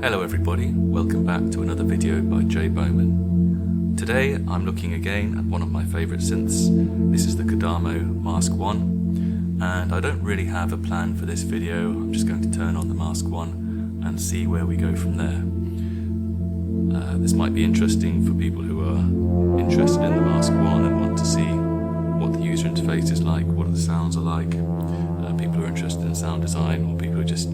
Hello everybody, welcome back to another video by Jay Bowman. Today I'm looking again at one of my favourite synths. This is the Kodamo Mask1, and I don't really have a plan for this video. I'm just going to turn on the Mask1 and see where we go from there. This might be interesting for people who are interested in the Mask1 and want to see what the user interface is like, what the sounds are like, people who are interested in sound design, or people who are just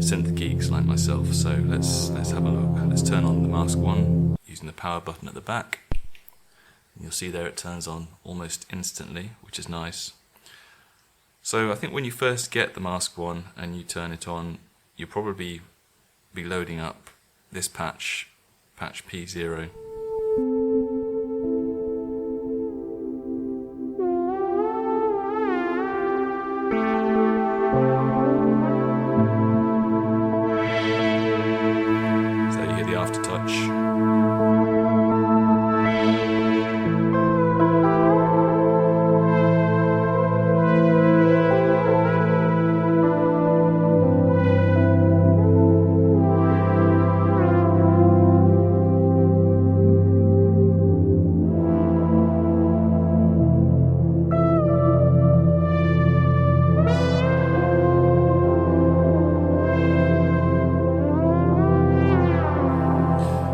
synth geeks like myself. So let's have a look. Let's turn on the Mask1 using the power button at the back. You'll see there it turns on almost instantly, which is nice. So I think when you first get the Mask1 and you turn it on, you'll probably be loading up this patch P0.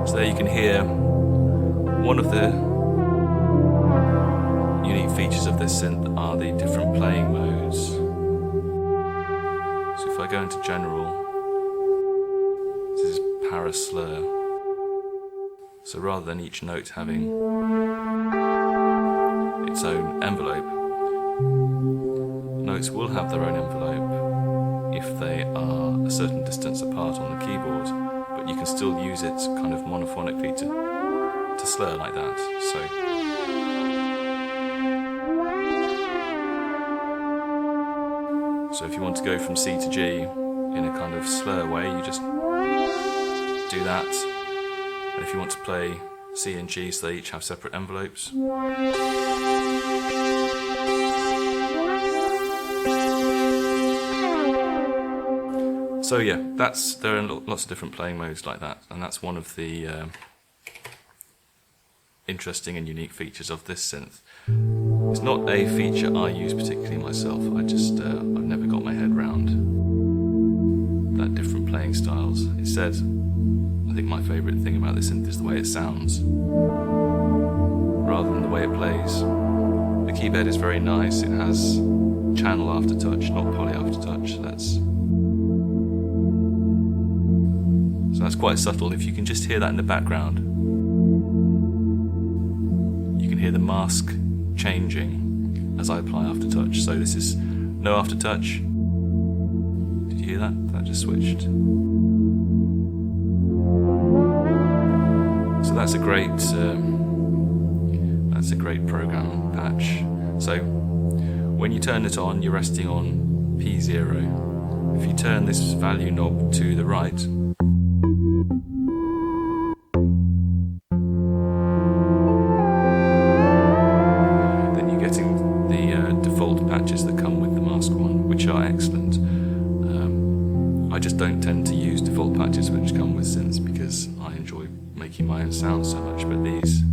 So there you can hear one of the unique features of this synth are the different playing modes. So if I go into general, this is para slur. So rather than each note having its own envelope, notes will have their own envelope if they are a certain distance apart on the keyboard. But you can still use it kind of monophonically to slur like that. So if you want to go from C to G in a kind of slur way, you just do that. And if you want to play C and G so they each have separate envelopes, so yeah, there are lots of different playing modes like that, and that's one of the interesting and unique features of this synth. It's not a feature I use particularly myself. I've never got my head round that different playing styles. Instead, I think my favourite thing about this synth is the way it sounds, rather than the way it plays. The keyboard is very nice. It has channel aftertouch, not poly aftertouch. So that's quite subtle. If you can just hear that in the background, you can hear the mask changing as I apply aftertouch. So this is no aftertouch. Did you hear that? That just switched. So that's a great program patch. So when you turn it on, you're resting on P0. If you turn this value knob to the right, patches that come with the Mask1, which are excellent. I just don't tend to use default patches which come with synths because I enjoy making my own sounds so much, but these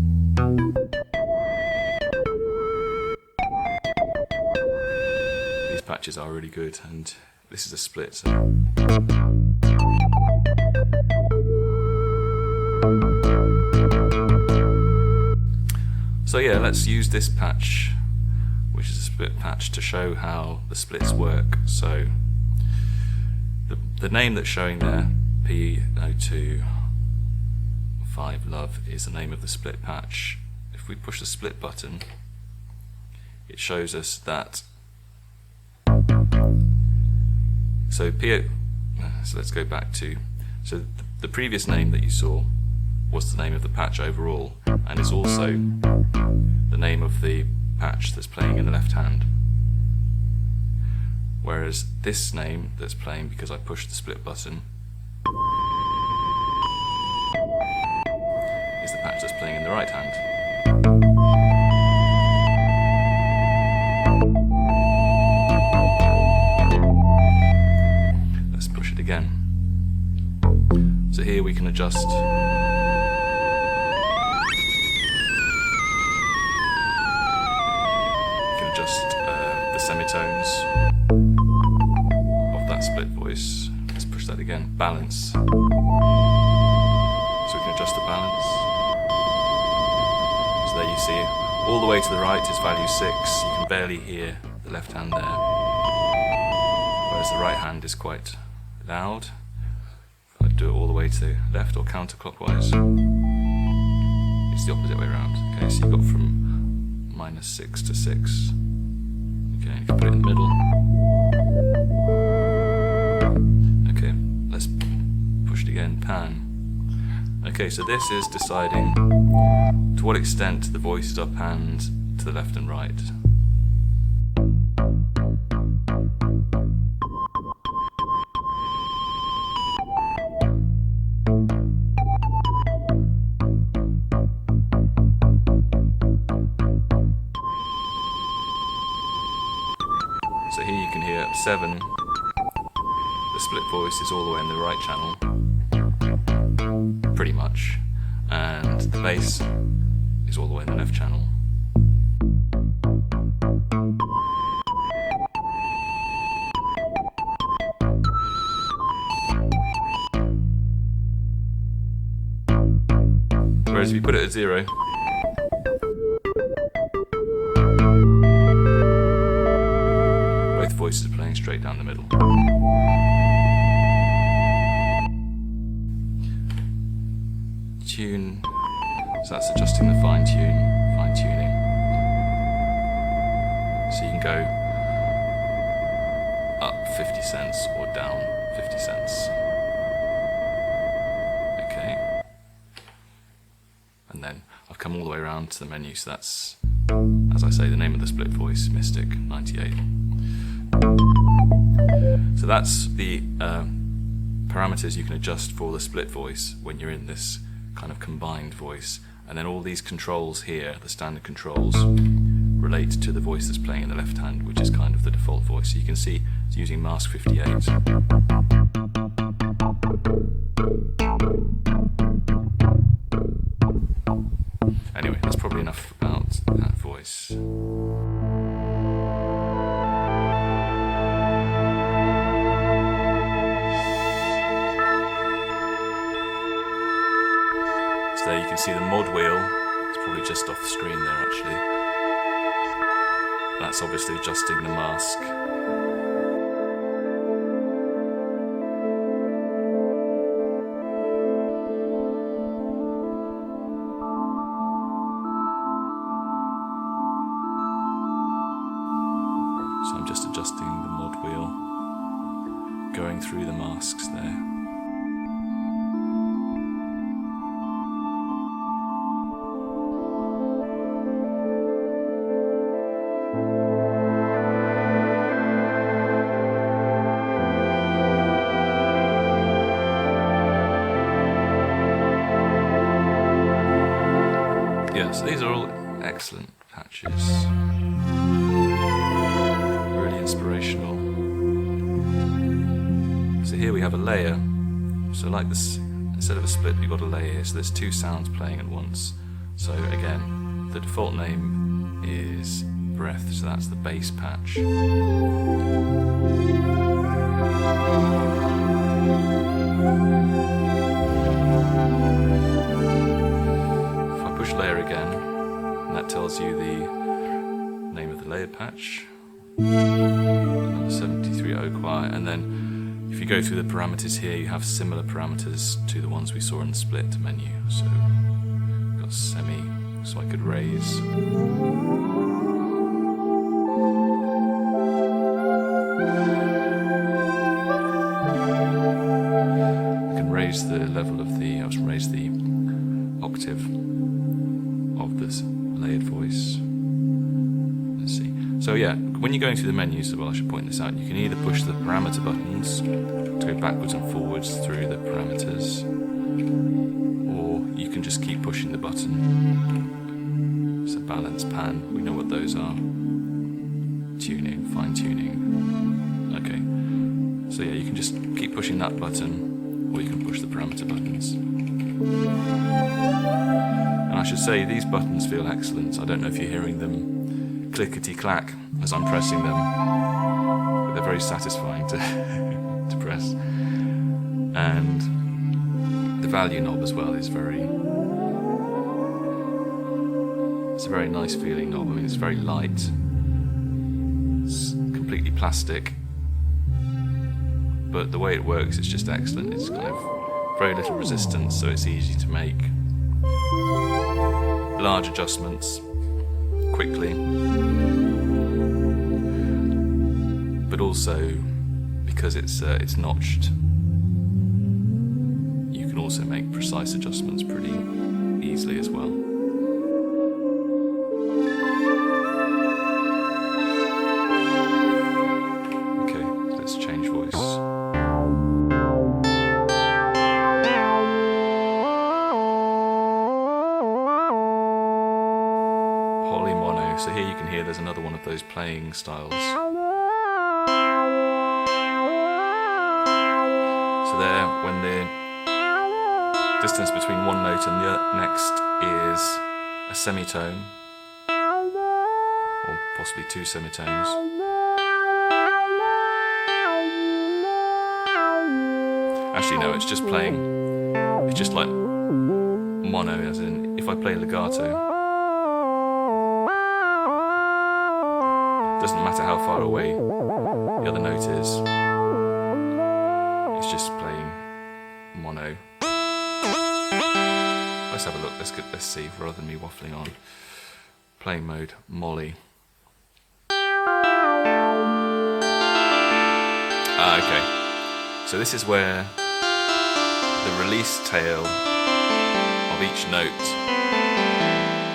patches are really good, and this is a split. So yeah, let's use this patch, which is a split patch, to show how the splits work. So the name that's showing there, P025 Love, is the name of the split patch. If we push the split button, it shows us that. So let's go back to, so the previous name that you saw was the name of the patch overall, and it's also the name of the patch that's playing in the left hand, whereas this name that's playing, because I pushed the split button, is the patch that's playing in the right hand. we can adjust the semitones of that split voice. Let's push that again. Balance. So we can adjust the balance. So there you see, all the way to the right is value 6. You can barely hear the left hand there, whereas the right hand is quite loud. If I do it all the way to left or counterclockwise, it's the opposite way around. Okay, so you got from -6 to 6. Okay, you can put it in the middle. Okay, let's push it again, pan. Okay, so this is deciding to what extent the voices are panned to the left and right. So here you can hear 7, the split voice is all the way in the right channel, pretty much, and the bass is all the way in the left channel. Whereas if you put it at 0, voices are playing straight down the middle. Tune, so that's adjusting the fine-tuning. So you can go up 50 cents or down 50 cents. Okay. And then I've come all the way around to the menu, so that's, as I say, the name of the split voice, Mystic 98. So that's the parameters you can adjust for the split voice when you're in this kind of combined voice. And then all these controls here, the standard controls, relate to the voice that's playing in the left hand, which is kind of the default voice. So you can see it's using Mask 58. Anyway, that's probably enough about that voice. There you can see the mod wheel. It's probably just off the screen there actually. That's obviously adjusting the mask. So I'm just adjusting the mod wheel, going through the masks there. So these are all excellent patches, really inspirational. So here we have a layer, so like this, instead of a split we've got a layer here, so there's 2 sounds playing at once. So again, the default name is breath, so that's the bass patch. Layer again, and that tells you the name of the layer patch, number 73 Oquire, and then if you go through the parameters here, you have similar parameters to the ones we saw in the split menu. So we've got semi, so I could raise. I can raise the level of the, raise the octave of this layered voice. Let's see. So yeah, when you're going through the menus, well I should point this out, you can either push the parameter buttons to go backwards and forwards through the parameters, or you can just keep pushing the button. So balance, pan, we know what those are. Tuning, fine tuning. Okay. So yeah, you can just keep pushing that button or you can push the parameter buttons. And I should say, these buttons feel excellent. I don't know if you're hearing them clickety-clack as I'm pressing them, but they're very satisfying to, to press. And the value knob as well is it's a very nice feeling knob. I mean, it's very light, it's completely plastic, but the way it works is just excellent. It's kind of very little resistance, so it's easy to make large adjustments quickly, but also because it's notched, you can also make precise adjustments pretty easily as well. Okay, let's change voice. Polymono. So here you can hear there's another one of those playing styles. So there, when the distance between one note and the next is a semitone, or possibly two semitones. Actually no, it's just playing, it's just like mono, as in if I play legato, it doesn't matter how far away the other note is, it's just playing mono. Let's have a look, let's see, rather than me waffling on. Playing mode, Molly. Okay. So this is where the release tail of each note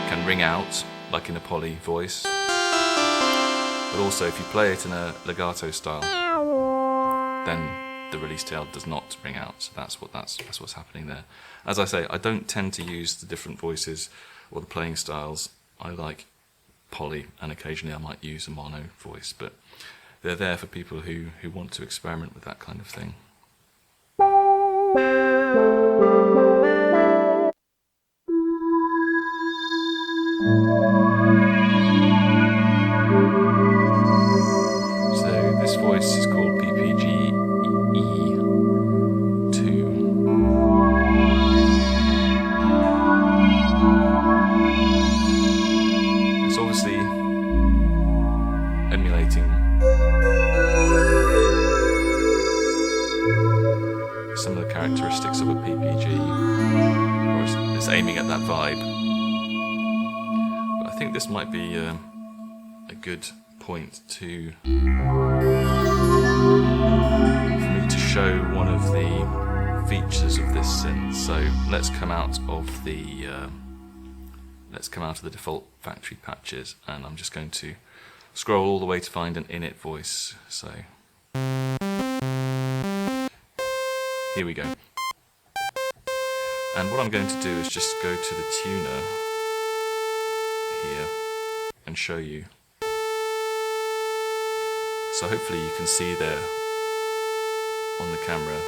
can ring out, like in a poly voice. But also if you play it in a legato style, then the release tail does not ring out, so that's what's happening there. As I say, I don't tend to use the different voices or the playing styles. I like poly, and occasionally I might use a mono voice, but they're there for people who want to experiment with that kind of thing. So this voice is called PPG emulating some of the characteristics of a PPG, or it's aiming at that vibe. But I think this might be a good point for me to show one of the features of this synth. So let's come out of the default factory patches, and I'm just going to scroll all the way to find an init voice. So here we go. And what I'm going to do is just go to the tuner here and show you. So hopefully you can see there on the camera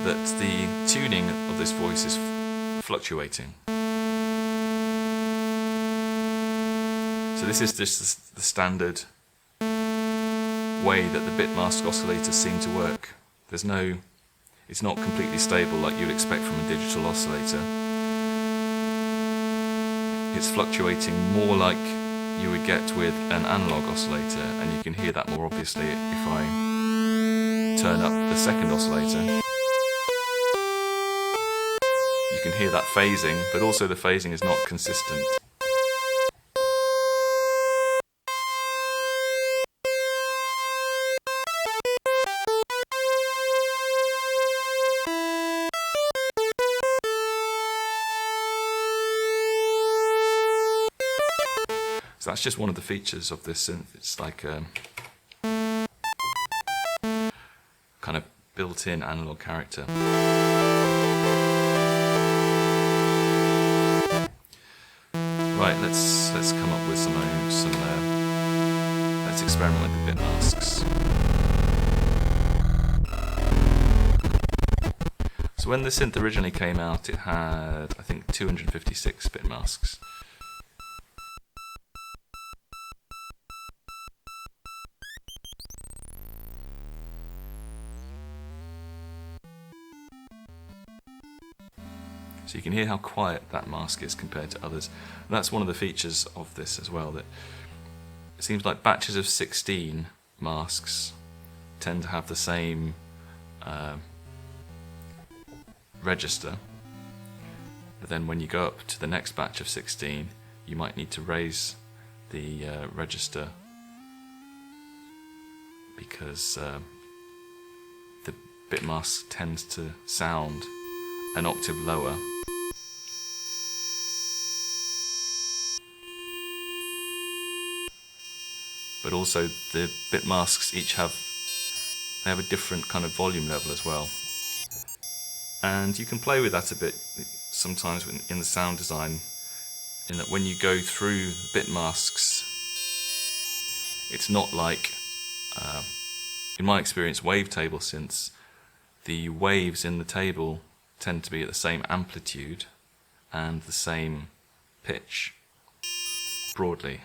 that the tuning of this voice is fluctuating. So this is just the standard way that the bitmask oscillators seem to work. It's not completely stable like you'd expect from a digital oscillator. It's fluctuating more like you would get with an analog oscillator, and you can hear that more obviously if I turn up the second oscillator. You can hear that phasing, but also the phasing is not consistent. So that's just one of the features of this synth. It's like a kind of built-in analog character. Right, let's come up with some let's experiment with the bit masks. So when the synth originally came out, it had, I think, 256 bit masks. So you can hear how quiet that mask is compared to others. And that's one of the features of this as well, that it seems like batches of 16 masks tend to have the same register. But then when you go up to the next batch of 16, you might need to raise the register because the bit mask tends to sound an octave lower. But also the bit masks each have a different kind of volume level as well. And you can play with that a bit sometimes in the sound design, in that when you go through bit masks, it's not like, in my experience, wavetable synths, the waves in the table tend to be at the same amplitude and the same pitch, broadly.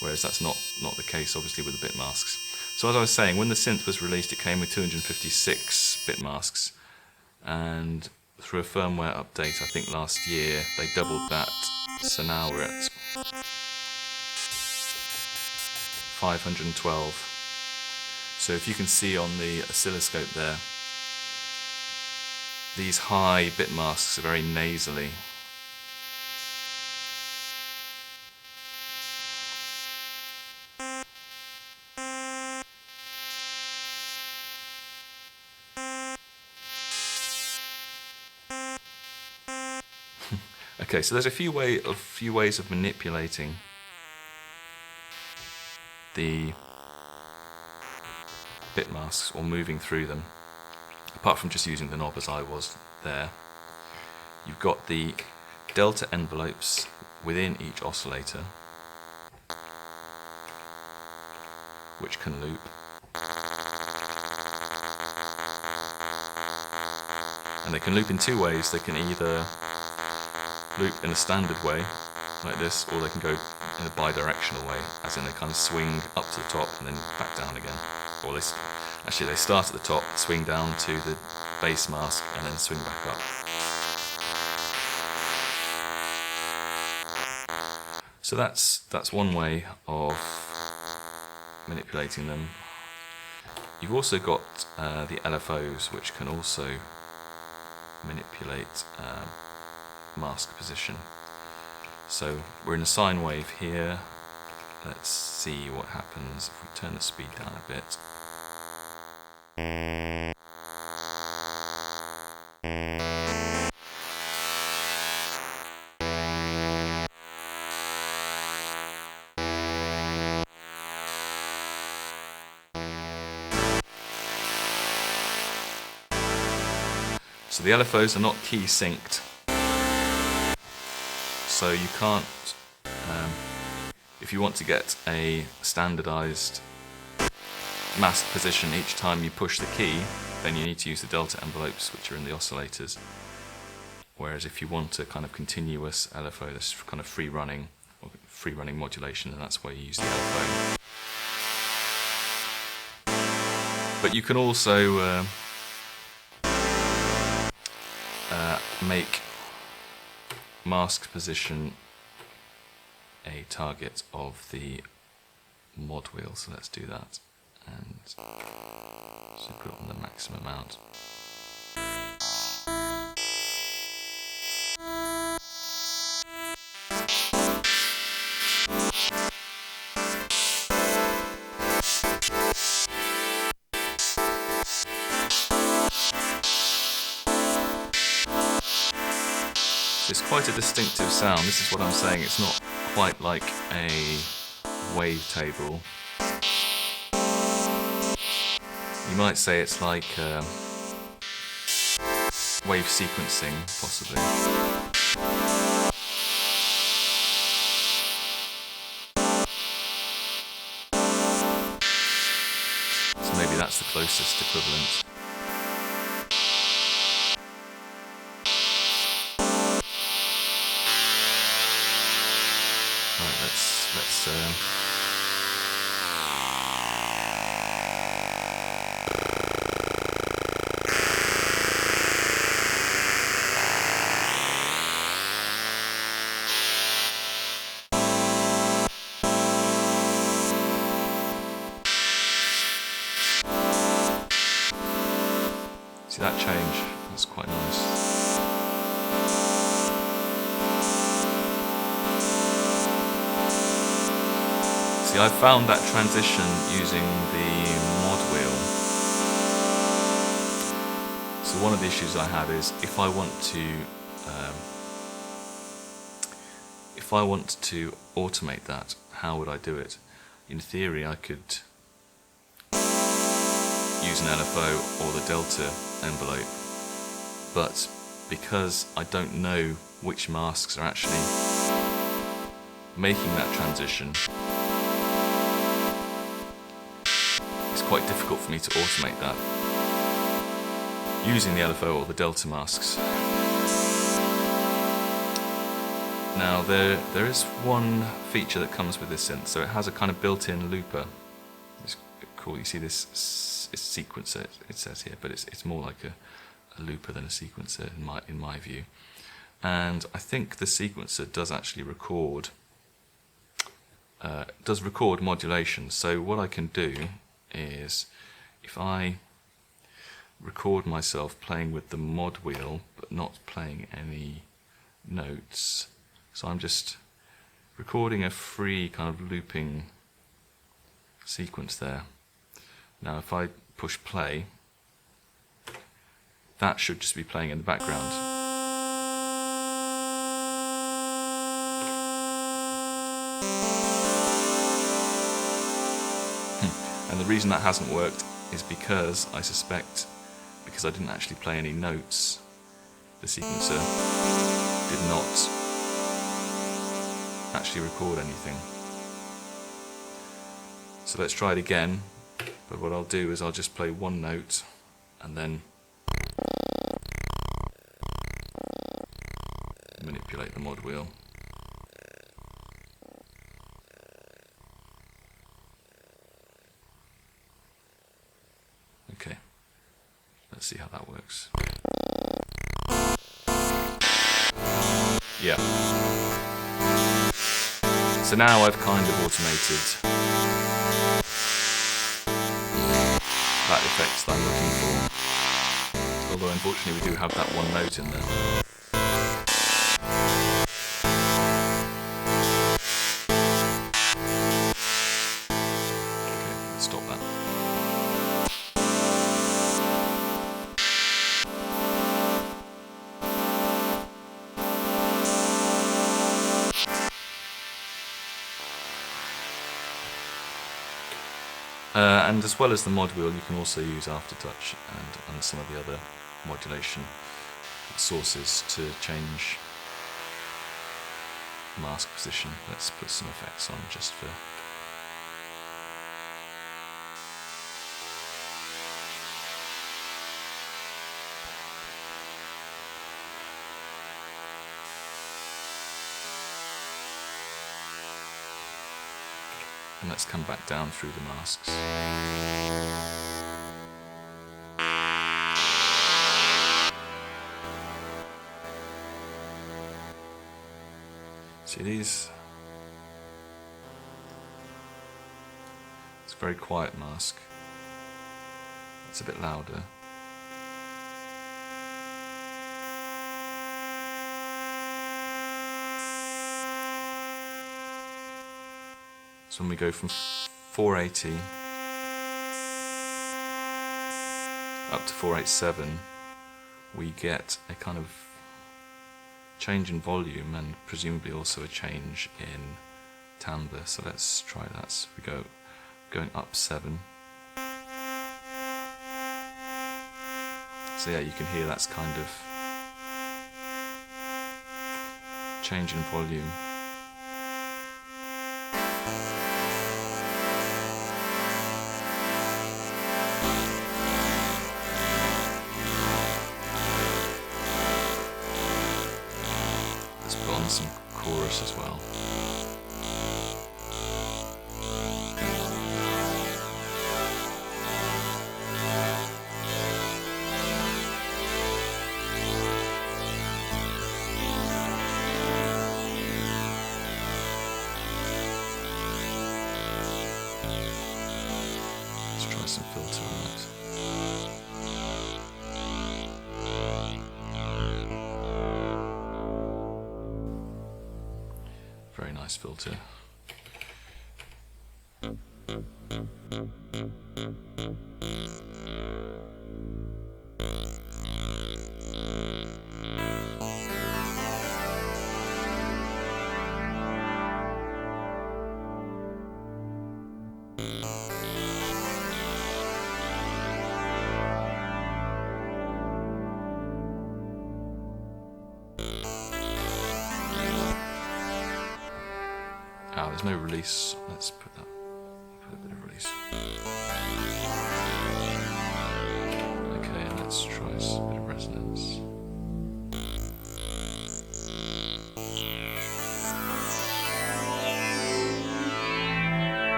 Whereas that's not the case, obviously, with the bit masks. So as I was saying, when the synth was released, it came with 256 bit masks, and through a firmware update, I think last year, they doubled that, so now we're at 512. So if you can see on the oscilloscope there, these high bit masks are very nasally. Okay, so there's a few ways of manipulating the bit masks or moving through them, apart from just using the knob as I was there. You've got the delta envelopes within each oscillator, which can loop. And they can loop in two ways. They can either loop in a standard way, like this, or they can go in a bi-directional way, as in they kind of swing up to the top and then back down again. Or they start at the top, swing down to the bass mask, and then swing back up. So that's one way of manipulating them. You've also got the LFOs, which can also manipulate mask position. So we're in a sine wave here. Let's see what happens if we turn the speed down a bit. So the LFOs are not key synced, so you can't, if you want to get a standardized mask position each time you push the key, then you need to use the delta envelopes, which are in the oscillators. Whereas if you want a kind of continuous LFO that's kind of free running modulation, then that's where you use the LFO. But you can also make mask position a target of the mod wheel, so let's do that, and so put it on the maximum amount. It's quite a distinctive sound. This is what I'm saying, it's not quite like a wavetable. You might say it's like wave sequencing, possibly. So maybe that's the closest equivalent. See that change? That's quite nice. See, I found that transition using the mod wheel. So one of the issues I have is if I want to automate that, how would I do it? In theory, I could use an LFO or the delta envelope, but because I don't know which masks are actually making that transition, it's quite difficult for me to automate that using the LFO or the delta masks. Now there is one feature that comes with this synth, so it has a kind of built-in looper. It's cool, you see this sequencer, it says here, but it's more like a looper than a sequencer in my view. And I think the sequencer does actually record modulation. So what I can do is, if I record myself playing with the mod wheel but not playing any notes, so I'm just recording a free kind of looping sequence there. Now if I push play, that should just be playing in the background. And the reason that hasn't worked is because I suspect, because I didn't actually play any notes, the sequencer did not actually record anything. So let's try it again, but what I'll do is I'll just play one note and then manipulate the mod wheel. Okay, let's see how that works. Yeah. So now I've kind of automated that effect that I'm looking for. Although unfortunately we do have that one note in there. Okay, let's stop that. And as well as the mod wheel, you can also use aftertouch and some of the other modulation sources to change mask position. Let's put some effects on just for... And let's come back down through the masks. See these? It's a very quiet mask. It's a bit louder. So when we go from 480 up to 487, we get a kind of change in volume and presumably also a change in timbre. So let's try that. So we go going up 7. So yeah, you can hear that's kind of change in volume. Some chorus as well. Let's try some filter on that. filter. Oh, there's no release. Let's put a bit of release. Okay, and let's try a bit of resonance.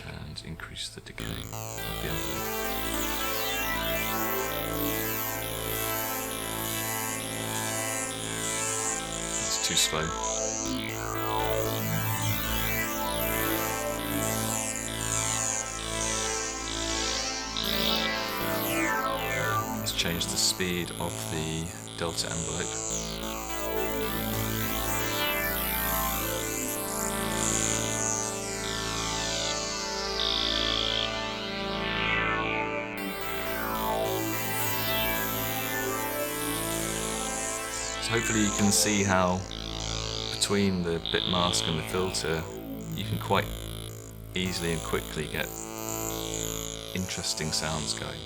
And increase the decay of the envelope. Too slow. Let's change the speed of the delta envelope. So hopefully you can see how between the bit mask and the filter you can quite easily and quickly get interesting sounds going.